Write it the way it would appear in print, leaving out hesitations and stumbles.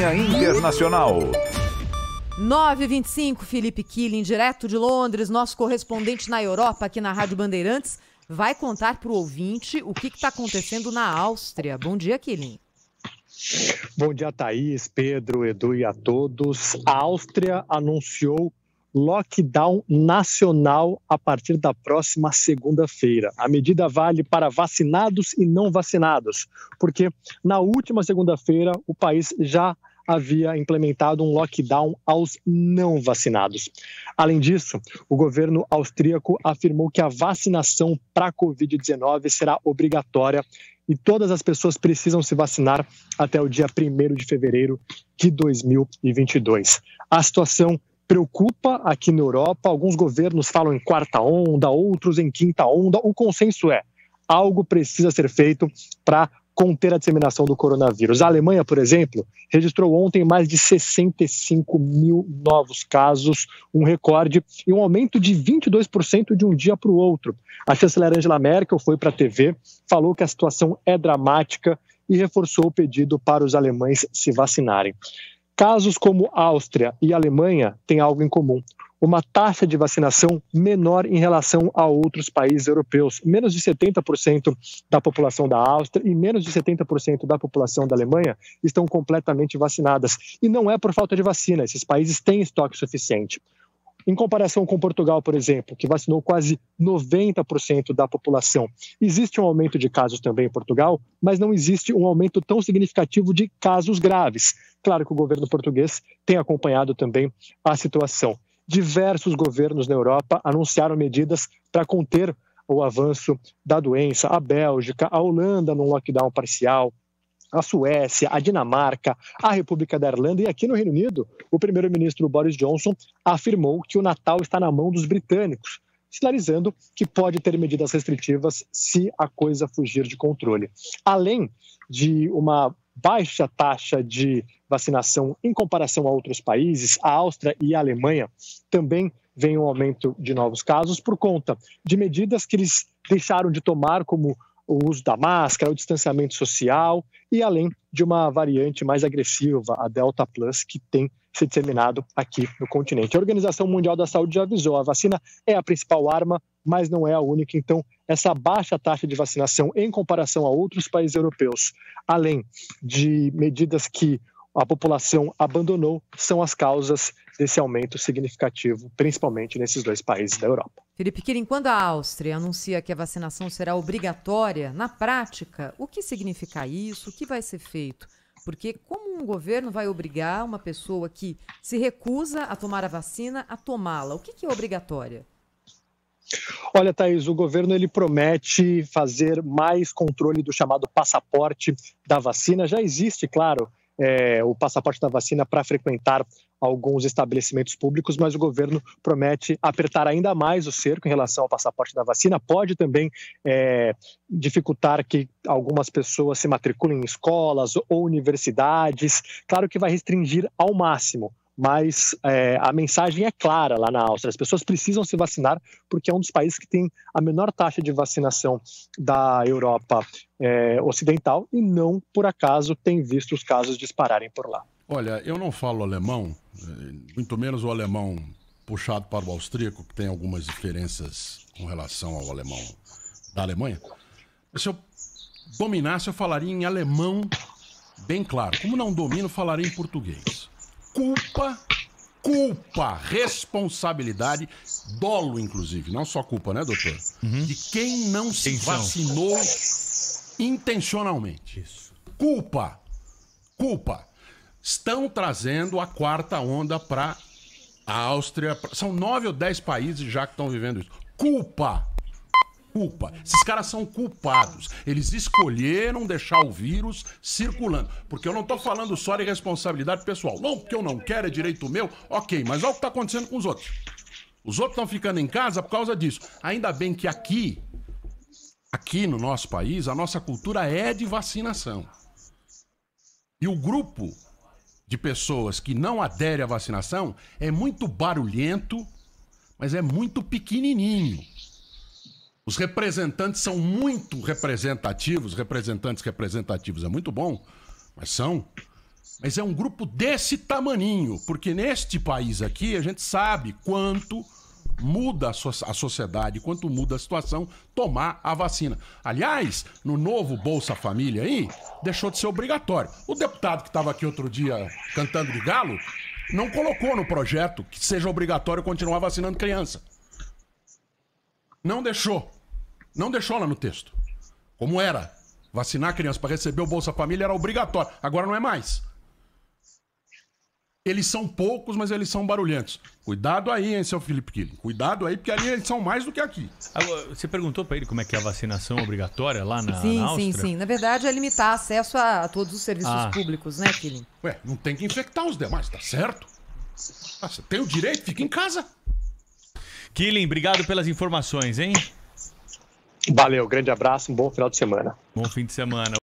Campanha Internacional. 9h25, Felipe Killing, direto de Londres, nosso correspondente na Europa, aqui na Rádio Bandeirantes, vai contar para o ouvinte o que está acontecendo na Áustria. Bom dia, Killing. Bom dia, Thaís, Pedro, Edu e a todos. A Áustria anunciou lockdown nacional a partir da próxima segunda-feira. A medida vale para vacinados e não vacinados, porque na última segunda-feira o país já havia implementado um lockdown aos não vacinados. Além disso, o governo austríaco afirmou que a vacinação para a Covid-19 será obrigatória e todas as pessoas precisam se vacinar até o dia 1º de fevereiro de 2022. A situação preocupa aqui na Europa. Alguns governos falam em quarta onda, outros em quinta onda. O consenso é: algo precisa ser feito para conter a disseminação do coronavírus. A Alemanha, por exemplo, registrou ontem mais de 65 mil novos casos, um recorde e um aumento de 22% de um dia para o outro. A chanceler Angela Merkel foi para a TV, falou que a situação é dramática e reforçou o pedido para os alemães se vacinarem. Casos como Áustria e Alemanha têm algo em comum: uma taxa de vacinação menor em relação a outros países europeus. Menos de 70% da população da Áustria e menos de 70% da população da Alemanha estão completamente vacinadas. E não é por falta de vacina, esses países têm estoque suficiente. Em comparação com Portugal, por exemplo, que vacinou quase 90% da população, existe um aumento de casos também em Portugal, mas não existe um aumento tão significativo de casos graves. Claro que o governo português tem acompanhado também a situação. Diversos governos na Europa anunciaram medidas para conter o avanço da doença. A Bélgica, a Holanda num lockdown parcial, a Suécia, a Dinamarca, a República da Irlanda e aqui no Reino Unido, o primeiro-ministro Boris Johnson afirmou que o Natal está na mão dos britânicos, sinalizando que pode ter medidas restritivas se a coisa fugir de controle. Além de uma baixa taxa de vacinação em comparação a outros países, a Áustria e a Alemanha também vem um aumento de novos casos por conta de medidas que eles deixaram de tomar, como o uso da máscara, o distanciamento social e além de uma variante mais agressiva, a Delta Plus, que tem se disseminado aqui no continente. A Organização Mundial da Saúde já avisou: a vacina é a principal arma, mas não é a única. Então, essa baixa taxa de vacinação em comparação a outros países europeus, além de medidas que a população abandonou, são as causas desse aumento significativo, principalmente nesses dois países da Europa. Felipe Killing, quando a Áustria anuncia que a vacinação será obrigatória, na prática, o que significa isso? O que vai ser feito? Porque como um governo vai obrigar uma pessoa que se recusa a tomar a vacina a tomá-la? O que é obrigatória? Olha, Thaís, o governo ele promete fazer mais controle do chamado passaporte da vacina. Já existe, claro, o passaporte da vacina para frequentar alguns estabelecimentos públicos, mas o governo promete apertar ainda mais o cerco em relação ao passaporte da vacina. Pode também dificultar que algumas pessoas se matriculem em escolas ou universidades. Claro que vai restringir ao máximo, mas a mensagem é clara lá na Áustria: as pessoas precisam se vacinar porque é um dos países que tem a menor taxa de vacinação da Europa ocidental e não, por acaso, tem visto os casos dispararem por lá. Olha, eu não falo alemão, muito menos o alemão puxado para o austríaco, que tem algumas diferenças com relação ao alemão da Alemanha. Mas se eu dominasse, eu falaria em alemão bem claro. Como não domino, falaria em português. Culpa, responsabilidade, dolo, inclusive, não só culpa, né, doutor? De quem não se vacinou intencionalmente. Isso. Culpa. Estão trazendo a quarta onda para a Áustria. São 9 ou 10 países já que estão vivendo isso. Culpa. Esses caras são culpados. Eles escolheram deixar o vírus circulando. Porque eu não estou falando só de responsabilidade pessoal. Não, porque eu não quero, é direito meu. Ok, mas olha o que está acontecendo com os outros. Os outros estão ficando em casa por causa disso. Ainda bem que aqui no nosso país, a nossa cultura é de vacinação. E o grupo de pessoas que não aderem à vacinação é muito barulhento, mas é muito pequenininho. Os representantes são muito representativos, representantes representativos é muito bom, mas são Mas é um grupo desse tamaninho, porque neste país aqui a gente sabe quanto muda a sociedade, quanto muda a situação tomar a vacina. Aliás, no novo Bolsa Família aí, deixou de ser obrigatório. O deputado que estava aqui outro dia cantando de galo não colocou no projeto que seja obrigatório continuar vacinando criança. Não deixou. Não deixou lá no texto. Como era. Vacinar a criança para receber o Bolsa Família era obrigatório. Agora não é mais. Eles são poucos, mas eles são barulhentos. Cuidado aí, hein, seu Felipe Killing. Cuidado aí, porque ali eles são mais do que aqui. Agora, você perguntou para ele como é que é a vacinação obrigatória lá na Sim, Áustria? sim. Na verdade, é limitar acesso a todos os serviços públicos, né, Killing? Ué, não tem que infectar os demais, tá certo? Ah, você tem o direito, fica em casa. Killing, obrigado pelas informações, hein? Valeu, grande abraço, um bom final de semana. Bom fim de semana.